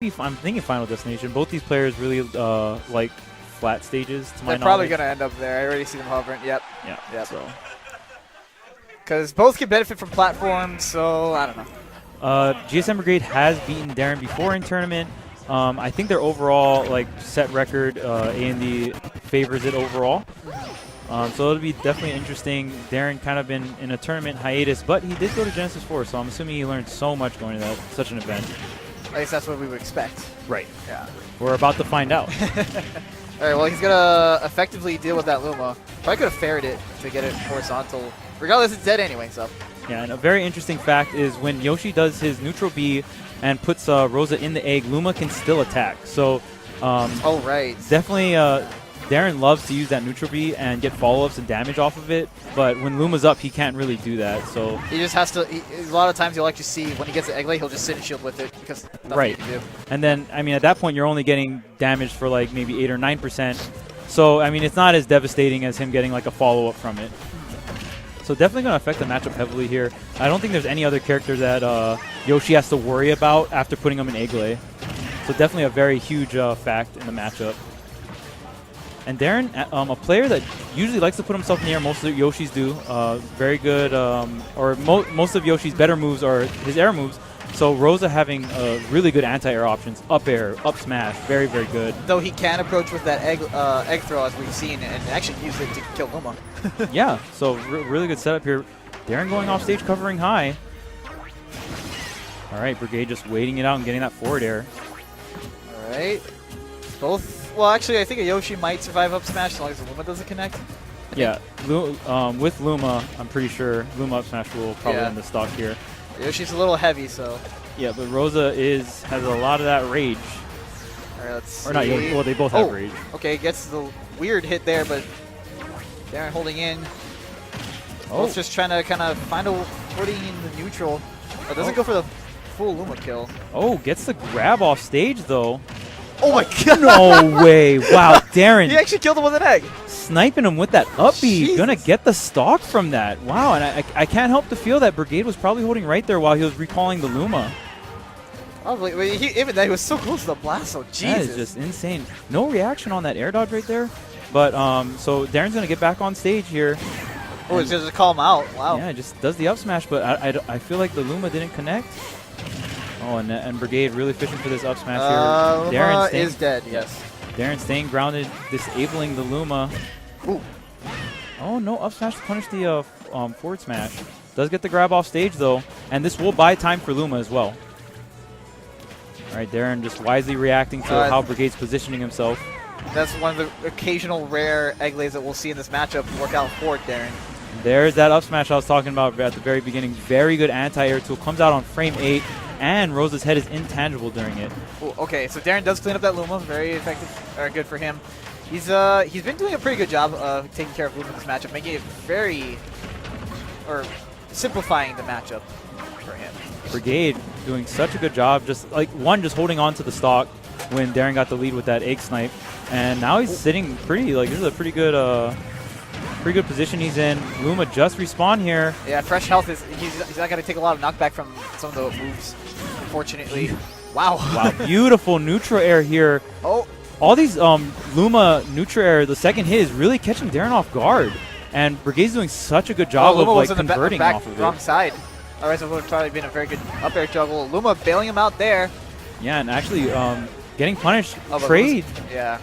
I'm thinking Final Destination. Both these players really like flat stages, to my knowledge. They're probably going to end up there. I already see them hovering. Yep. Yeah. Yep. So. Because both can benefit from platforms, so I don't know. GSM Brigade has beaten Dren before in tournament. I think their overall set record, A&D favors it overall. So it'll be definitely interesting. Dren kind of been in a tournament hiatus, but he did go to Genesis 4, so I'm assuming he learned so much going to such an event. At least that's what we would expect. Right. Yeah. We're about to find out. All right, well, he's going to effectively deal with that Luma. Probably could have ferried it to get it horizontal. Regardless, it's dead anyway, so. Yeah, and a very interesting fact is when Yoshi does his neutral B and puts Rosa in the egg, Luma can still attack. So, oh, right. Definitely, Dren loves to use that neutral B and get follow-ups and damage off of it, but when Luma's up, he can't really do that. So he just has to. A lot of times, you'll actually see when he gets the egg lay, he'll just sit and shield with it because nothing he can do. And then, I mean, at that point, you're only getting damage for maybe 8 or 9%. So, I mean, it's not as devastating as him getting a follow-up from it. So definitely going to affect the matchup heavily here. I don't think there's any other character that Yoshi has to worry about after putting him in egg lay. So definitely a very huge fact in the matchup. And Dren, a player that usually likes to put himself in the air, most of the Yoshis do. Very good, most of Yoshi's better moves are his air moves. So Rosa having really good anti-air options, up air, up smash, very, very good. Though he can approach with that egg throw, as we've seen, and actually use it to kill Luma. Yeah, so really good setup here. Dren going off stage, covering high. All right, Brigade just waiting it out and getting that forward air. All right. Both. Well, actually, I think a Yoshi might survive up smash as long as the Luma doesn't connect. Yeah, with Luma, I'm pretty sure Luma up smash will probably end the stock here. Yoshi's a little heavy, so. Yeah, but Rosa has a lot of that rage. All right, let's see. Or not Yoshi, well, they both have rage. Okay, gets the weird hit there, but Dren holding in. Both just trying to kind of find a footing in the neutral. Oh, doesn't go for the full Luma kill. Oh, gets the grab off stage, though. Oh my god! No way! Wow, Dren. He actually killed him with an egg. Sniping him with that up B. Gonna get the stock from that. Wow, and I can't help to feel that Brigade was probably holding right there while he was recalling the Luma. Probably. Even then, he was so close to the blast, so Jesus. That is just insane. No reaction on that air dodge right there. But, so Darren's gonna get back on stage here. Oh, it's just to call him out. Wow. Yeah, just does the up smash, but I feel like the Luma didn't connect. Oh, and Brigade really fishing for this up smash here. Luma is dead, yes. Dren staying grounded, disabling the Luma. Ooh. Oh, no up smash to punish the forward smash. Does get the grab off stage, though, and this will buy time for Luma as well. All right, Dren just wisely reacting to how Brigade's positioning himself. That's one of the occasional rare egg lays that we'll see in this matchup work out for Dren. There's that up smash I was talking about at the very beginning. Very good anti-air tool. Comes out on frame 8. And Rosa's head is intangible during it. Ooh, okay, so Dren does clean up that Luma. Very effective, or good for him. He's been doing a pretty good job of taking care of Luma in this matchup, making it simplifying the matchup for him. Brigade doing such a good job, just holding on to the stock when Dren got the lead with that egg snipe, and now he's sitting pretty. This is a pretty good position he's in. Luma just respawned here. Yeah, fresh health is he's not gonna take a lot of knockback from some of the moves. Unfortunately, wow, beautiful neutral air here. Oh, all these Luma neutral air. The second hit is really catching Dren off guard, and Brigade's doing such a good job of converting off of it. Wrong side. Otherwise, it would have probably been a very good up air juggle. Luma bailing him out there. Yeah, and actually getting punished. Trade. Yeah.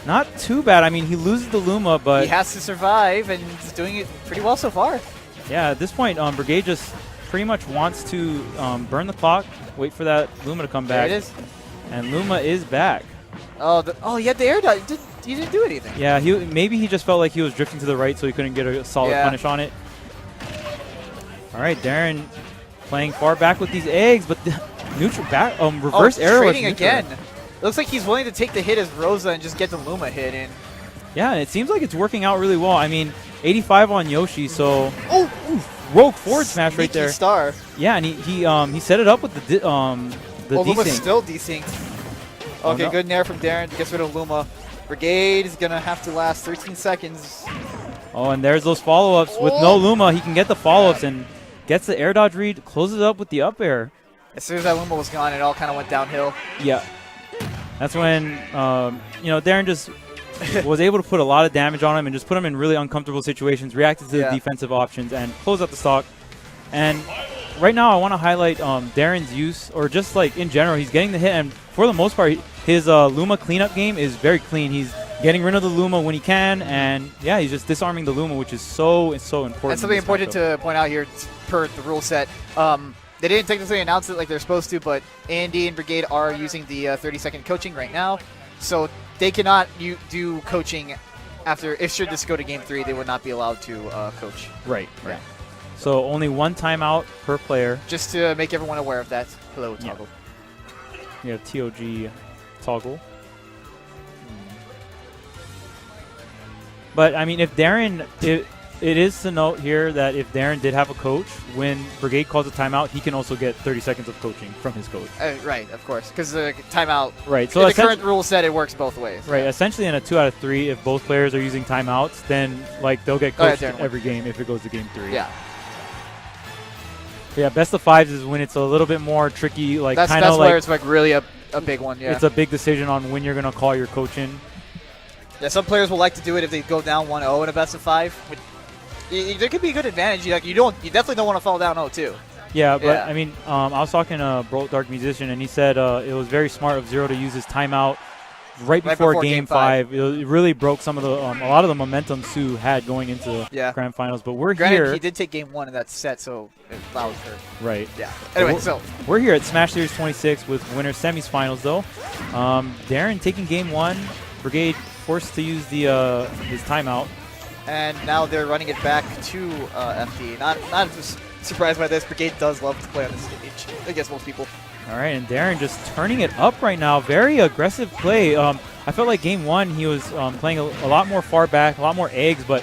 Not too bad. I mean, he loses the Luma, but he has to survive, and he's doing it pretty well so far. Yeah, at this point, Brigade just pretty much wants to burn the clock, wait for that Luma to come back. There it is. And Luma is back. Oh, he had the air dodge. He didn't do anything. Yeah, maybe he just felt like he was drifting to the right, so he couldn't get a solid punish on it. All right, Dren playing far back with these eggs, but the neutral back reverse arrow. Trading again. Looks like he's willing to take the hit as Rosa and just get the Luma hit in. Yeah, and it seems like it's working out really well. I mean, 85 on Yoshi, so rogue forward smash right there. Star. Yeah, and he set it up with the Luma's still desynced. Okay, good nair from Dren. Gets rid of Luma. Brigade is gonna have to last 13 seconds. Oh, and there's those follow-ups with no Luma. He can get the follow-ups and gets the air dodge read, closes it up with the up air. As soon as that Luma was gone, it all kind of went downhill. Yeah. That's when, you know, Dren just was able to put a lot of damage on him and just put him in really uncomfortable situations, reacted to the defensive options, and closed out the stock. And right now I want to highlight Darren's use, or just like in general, he's getting the hit, and for the most part, his Luma cleanup game is very clean. He's getting rid of the Luma when he can, and yeah, he's just disarming the Luma, which is so important. And something important to point out here, per the rule set, they didn't technically announce it like they're supposed to, but Andy and Brigade are using the 30-second coaching right now, so they cannot do coaching after. If should this go to game 3, they would not be allowed to coach. Right. So only one timeout per player. Just to make everyone aware of that. Hello, Toggle. Yeah, TOG Toggle. But, I mean, if Dren, it is to note here that if Dren did have a coach, when Brigade calls a timeout, he can also get 30 seconds of coaching from his coach. Right, of course, because the timeout, right. So the current rule set, it works both ways. Right, essentially in a 2 out of 3, if both players are using timeouts, then like they'll get coached every game if it goes to game 3. Yeah. Yeah, best of 5s is when it's a little bit more tricky. Like that's where it's like really a big one. Yeah, it's a big decision on when you're gonna call your coach in. Yeah, some players will like to do it if they go down 1-0 in a best of 5. There could be a good advantage. You definitely don't want to fall down 0-2. Yeah, but I mean, I was talking to DarkMusician, and he said it was very smart of Zero to use his timeout right before game 5. It really broke some of the a lot of the momentum Sue had going into grand finals. But Granted, here. He did take game 1 in that set, so it allowed her. Right. Yeah. Anyway, so we're here at Sm4sh Series 26 with winner semis finals though. Dren taking game 1. Brigade forced to use the his timeout. And now they're running it back to FD. Not just surprised by this. Brigade does love to play on this stage, I guess most people. All right, and Dren just turning it up right now. Very aggressive play. I felt like game 1 he was playing a lot more far back, a lot more eggs, but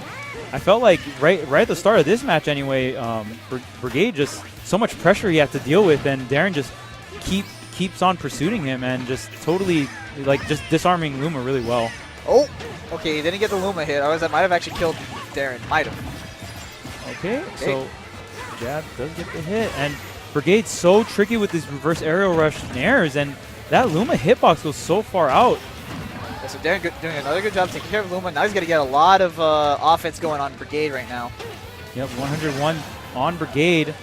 I felt like right at the start of this match anyway, Brigade just so much pressure he had to deal with, and Dren just keeps on pursuing him and just totally like just disarming Luma really well. Oh, okay, he didn't get the Luma hit. That might have actually killed Dren. Might have. Okay, so jab does get the hit, and Brigade's so tricky with these reverse aerial rush nairs, and that Luma hitbox goes so far out. Yeah, so Dren doing another good job taking care of Luma. Now he's going to get a lot of offense going on Brigade right now. Yep, 101 on Brigade,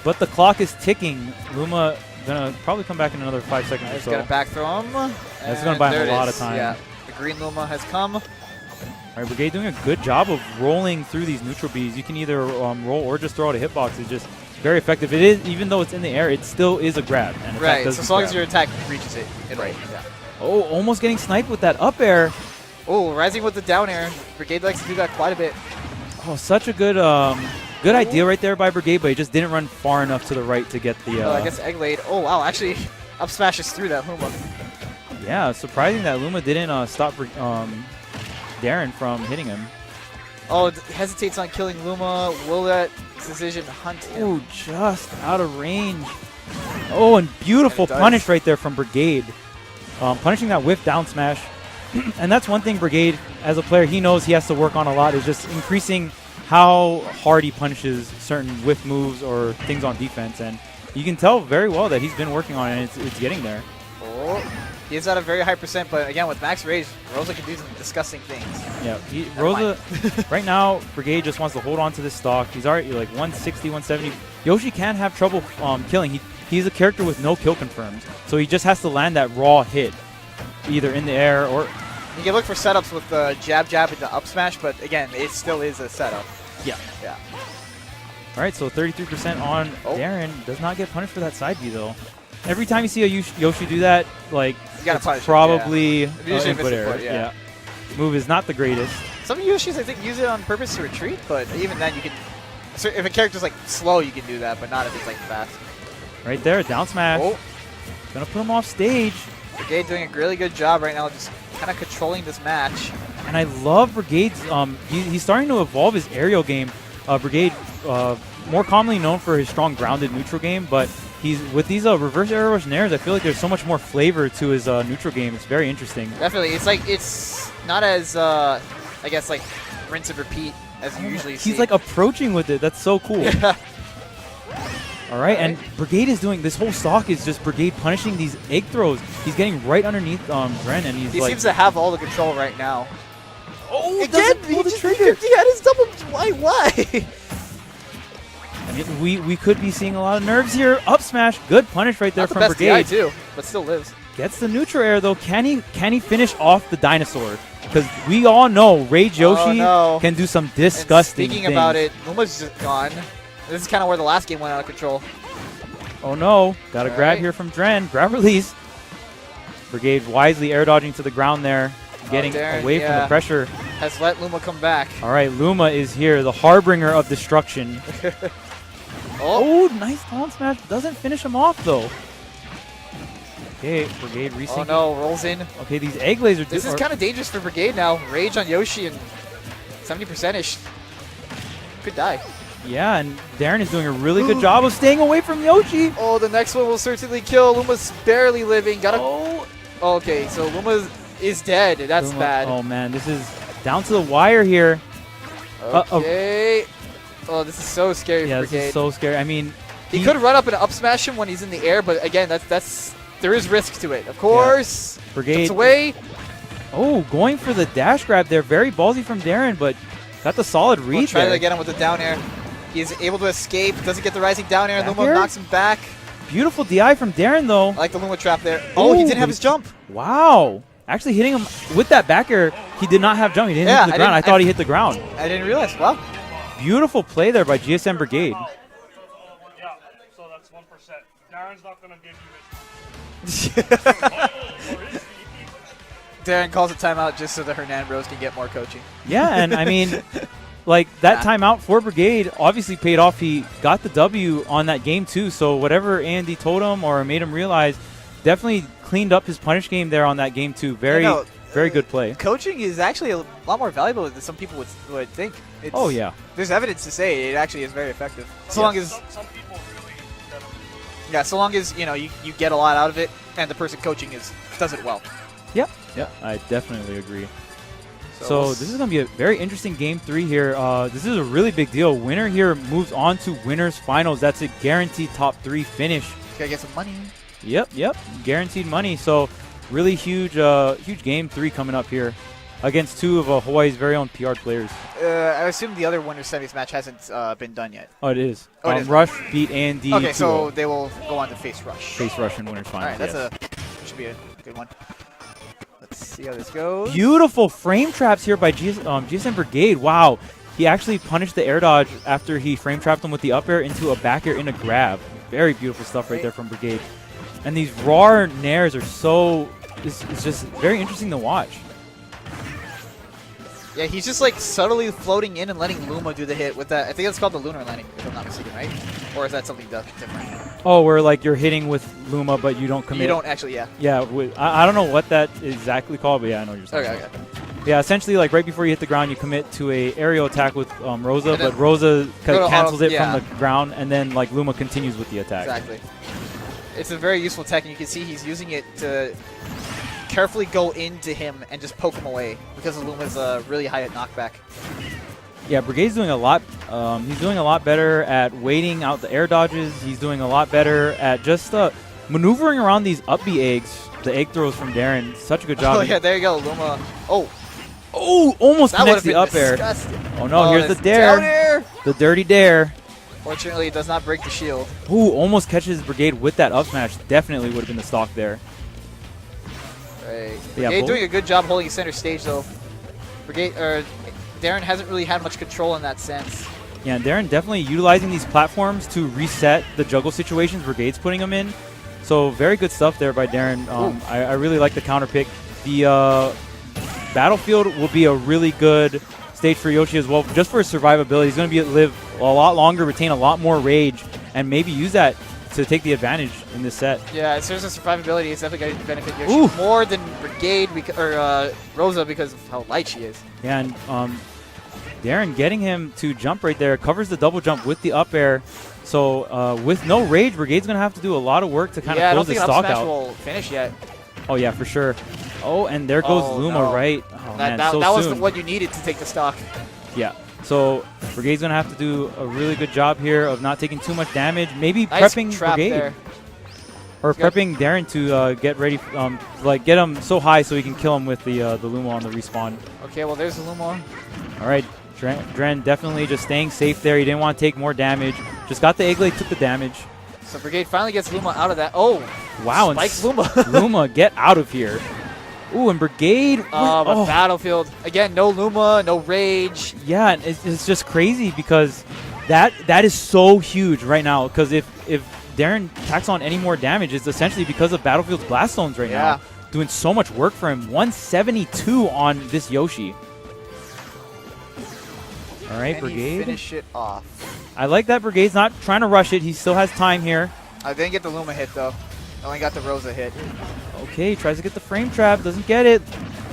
but the clock is ticking. Luma going to probably come back in another 5 seconds or so. He's going to back throw him. That's going to buy him a lot of time. Yeah. Green Luma has come. All right, Brigade doing a good job of rolling through these neutral Bs. You can either roll or just throw out a hitbox. It's just very effective. It is, even though it's in the air, it still is a grab. And right, so as long as your attack reaches it. Right. Yeah. Oh, almost getting sniped with that up air. Oh, rising with the down air. Brigade likes to do that quite a bit. Oh, such a good good idea right there by Brigade, but he just didn't run far enough to the right to get the... I guess Egg Laid. Oh, wow, actually up smashes through that Luma. Yeah, surprising that Luma didn't stop Dren from hitting him. Oh, hesitates on killing Luma. Will that decision hunt him? Oh, just out of range. Oh, and beautiful punish right there from Brigade. Punishing that whiff down smash. And that's one thing Brigade, as a player, he knows he has to work on a lot, is just increasing how hard he punishes certain whiff moves or things on defense. And you can tell very well that he's been working on it, and it's getting there. Oh. He is at a very high percent, but again, with max rage, Rosa can do some disgusting things. Yeah, Rosa, right now, Brigade just wants to hold on to this stock. He's already like 160, 170. Yoshi can have trouble killing. He's a character with no kill confirms, so he just has to land that raw hit, either in the air or... You can look for setups with the jab and the up smash, but again, it still is a setup. Yeah. Yeah. All right, so 33% on Dren. Does not get punished for that side B, though. Every time you see a Yoshi do that, like, it's probably input error. Yeah. Move is not the greatest. Some Yoshis, I think, use it on purpose to retreat, but even then you can... So if a character's like slow, you can do that, but not if it's like fast. Right there, down smash. Oh. Gonna put him off stage. Brigade doing a really good job right now, just kind of controlling this match. And I love Brigade's... he's starting to evolve his aerial game. Brigade, more commonly known for his strong grounded neutral game, but he's with these reverse aerial rush nairs, I feel like there's so much more flavor to his neutral game. It's very interesting. Definitely. It's like, it's not as, I guess, like, rinse and repeat as you usually see. He's like approaching with it. That's so cool. All right, and Brigade is doing, this whole stock is just Brigade punishing these egg throws. He's getting right underneath Dren, and he seems to have all the control right now. Oh, again, pull the trigger. He had his double, why? I mean, we could be seeing a lot of nerves here. Up smash, good punish right there Not from the best Brigade. DI too, but still lives. Gets the neutral air though. Can he finish off the dinosaur? Because we all know Rage Yoshi can do some disgusting Speaking things. about it, Luma's just gone. This is kind of where the last game went out of control. Oh no, got a grab here from Dren. Grab release. Brigade wisely air dodging to the ground there, getting away from the pressure. Has let Luma come back. All right, Luma is here, the harbinger of destruction. Oh, nice down smash. Doesn't finish him off though. Okay, Brigade resyncing. Oh no, rolls in. Okay, these egg lasers. This is kind of dangerous for Brigade now. Rage on Yoshi and 70%ish. Could die. Yeah, and Dren is doing a really good job of staying away from Yoshi. Oh, the next one will certainly kill. Luma's barely living. Gotta. Okay, so Luma is dead. That's bad. Oh man, this is down to the wire here. Okay. Oh, this is so scary for Brigade. This is so scary. I mean, he could run up and up smash him when he's in the air, but again, there is risk to it. Of course. Yeah. Brigade. Jumps away. Oh, going for the dash grab there. Very ballsy from Dren, but got the solid read Try there. to get him with the down air. He is able to escape. Doesn't get the rising down air. Luma knocks him back. Beautiful DI from Dren, though. I like the Luma trap there. Oh, he didn't have his jump. Wow. Actually hitting him with that back air, he did not have jump. He didn't hit the ground. I thought he hit the ground. I didn't realize. Wow. Beautiful play there by GSM Brigade. Yeah, so that's 1%. Darren's not going to give you his. Dren calls a timeout just so the Hernan Bros can get more coaching. Yeah, and I mean, like that timeout for Brigade obviously paid off. He got the W on that game too. So whatever Andy told him or made him realize, definitely cleaned up his punish game there on that game too. Very good play. Coaching is actually a lot more valuable than some people would think. Oh yeah. There's evidence to say it actually is very effective. So long as some people really. Yeah, so long as you get a lot out of it, and the person coaching does it well. Yep. Yeah, I definitely agree. So this is going to be a very interesting Game 3 here. This is a really big deal. Winner here moves on to winners finals. That's a guaranteed top 3 finish. Gotta get some money. Yep. Guaranteed money. So really huge Game 3 coming up here against two of Hawaii's very own PR players. I assume the other winners semis match hasn't been done yet. Oh, it is. Oh, it is. Rush beat Andy. Okay, so they will go on to face Rush. Face Rush in winners finals. All right, should be a good one. Let's see how this goes. Beautiful frame traps here by GSM Brigade. Wow. He actually punished the air dodge after he frame trapped him with the up air into a back air in a grab. Very beautiful stuff right there from Brigade. And these raw nairs are it's just very interesting to watch. Yeah, he's just like subtly floating in and letting Luma do the hit with that. I think that's called the lunar landing, if I'm not mistaken, right? Or is that something different? Oh, where like you're hitting with Luma, but you don't commit. You don't actually, yeah. Yeah, I don't know what that is exactly called, but yeah, I know what you're saying. Okay. Yeah, essentially, like right before you hit the ground, you commit to a aerial attack with Rosa, but Rosa cancels it from the ground, and then like Luma continues with the attack. Exactly. It's a very useful tech, and you can see he's using it to carefully go into him and just poke him away because Luma's really high at knockback. Yeah, Brigade's doing a lot. He's doing a lot better at waiting out the air dodges. He's doing a lot better at just maneuvering around these up B eggs, the egg throws from Dren. Such a good job. Oh yeah, there you go, Luma. Oh, almost connects the up air. Oh no, here's the dare. Down air. The dirty dare. Fortunately, it does not break the shield. Ooh, almost catches Brigade with that up smash. Definitely would have been the stock there. Right. Yeah, Brigade doing a good job holding center stage though. Dren hasn't really had much control in that sense. Yeah, Dren definitely utilizing these platforms to reset the juggle situations Brigade's putting them in. So very good stuff there by Dren. I really like the counter pick. The battlefield will be a really good stage for Yoshi as well, just for his survivability. He's going to live a lot longer, retain a lot more rage, and maybe use that to take the advantage in this set. Yeah, as far as survivability, it's definitely going to benefit Yoshi more than Brigade or Rosa because of how light she is. Yeah, and Dren getting him to jump right there, covers the double jump with the up air. So with no rage, Brigade's going to have to do a lot of work to kind of close his stock out. I don't think up smash will finish yet. Oh, yeah, for sure. Oh, and there goes Luma, right? Oh, man, that so was soon. what you needed to take the stock. Yeah. So Brigade's going to have to do a really good job here of not taking too much damage. Maybe Nice prepping trap Brigade. there. Or prepping Dren to get ready, like get him so high so he can kill him with the Luma on the respawn. Okay, well, there's the Luma. All right, Dren definitely just staying safe there. He didn't want to take more damage. Just got the egg lay, took the damage. So Brigade finally gets Luma out of that. Oh, wow. spikes Luma. Luma, get out of here. Ooh, and Brigade. But Battlefield. Again, no Luma, no Rage. Yeah, and it's just crazy because that is so huge right now. Because if Dren tacks on any more damage, it's essentially because of Battlefield's Blast Zones right now. Doing so much work for him. 172 on this Yoshi. All right, Brigade. Finish it off. I like that Brigade's not trying to rush it. He still has time here. I didn't get the Luma hit, though. I only got the Rosa hit. Okay, tries to get the frame trap. Doesn't get it.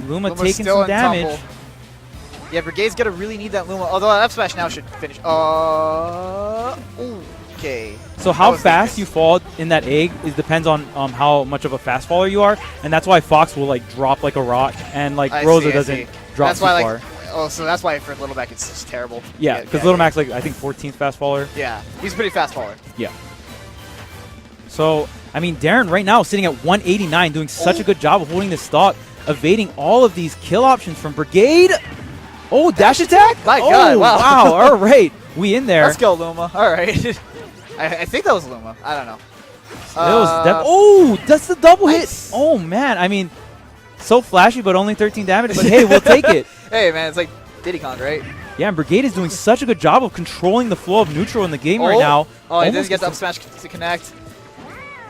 Luma taking still some in damage. tumble. Yeah, Brigade's going to really need that Luma. Although F-Smash now should finish. Okay. So how fast you fall in that egg depends on how much of a fast faller you are. And that's why Fox will like drop like a rock. And like Rosa doesn't drop that's too why, far. Oh, so that's why for Little Mac it's just terrible. Yeah, because Little Mac's like, I think 14th fast faller. Yeah, he's a pretty fast faller. Yeah. So, I mean, Dren right now sitting at 189, doing such a good job of holding the stock, evading all of these kill options from Brigade. Oh, dash attack? My God, wow. Wow, all right. We in there. Let's go, Luma. All right. I think that was Luma. I don't know. Oh, that's the double hit. Oh, man. I mean, so flashy, but only 13 damage. But hey, we'll take it. Hey, man, it's like Diddy Kong, right? Yeah, and Brigade is doing such a good job of controlling the flow of neutral in the game right now. Oh, he didn't get the up smash to connect.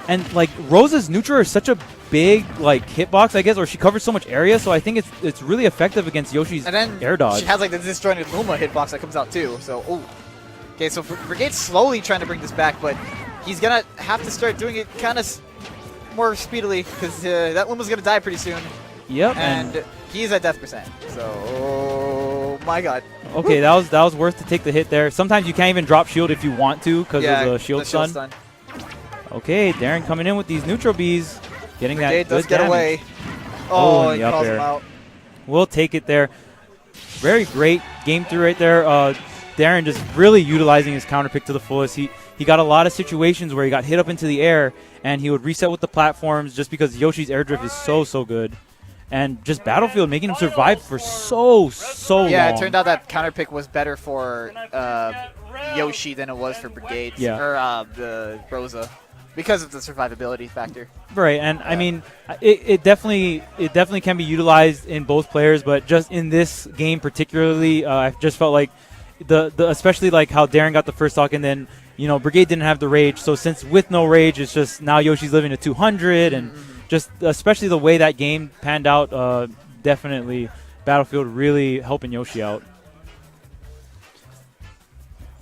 And like Rosa's neutral is such a big like hitbox, I guess, or she covers so much area, so I think it's really effective against Yoshi's air dodge. She has like the disjointed Luma hitbox that comes out too. So, okay, so Brigade's slowly trying to bring this back, but he's gonna have to start doing it kind of more speedily because that Luma's gonna die pretty soon. Yep, and he's at death percent. So, oh my God. Okay, that was worth to take the hit there. Sometimes you can't even drop shield if you want to because of the shield stun. Okay, Dren coming in with these neutral bees, getting Brigade that good does get damage. away. Oh, he up calls air. him out. We'll take it there. Very great game through right there. Dren just really utilizing his counter pick to the fullest. He got a lot of situations where he got hit up into the air and he would reset with the platforms just because Yoshi's air drift is so good. And just Battlefield making him survive for so long. Yeah, it turned out that counter pick was better for Yoshi than it was for Brigade. Yeah. Or the Rosa. Because of the survivability factor. Right, and I mean, it definitely can be utilized in both players, but just in this game particularly, I just felt like the especially like how Dren got the first stock, and then Brigade didn't have the rage. So since with no rage, it's just now Yoshi's living to 200, and just especially the way that game panned out, definitely Battlefield really helping Yoshi out.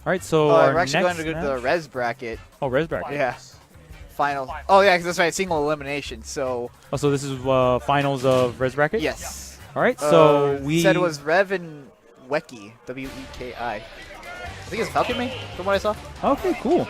All right, so we're actually going to go to the res bracket. Oh, res bracket. Yeah. Final. Oh, yeah, because that's right. Single elimination. So. Oh, so this is finals of res bracket? Yes. All right, so we said it was Rev and Weki, W-E-K-I. I think it's Falcon Mane, from what I saw. Okay, cool.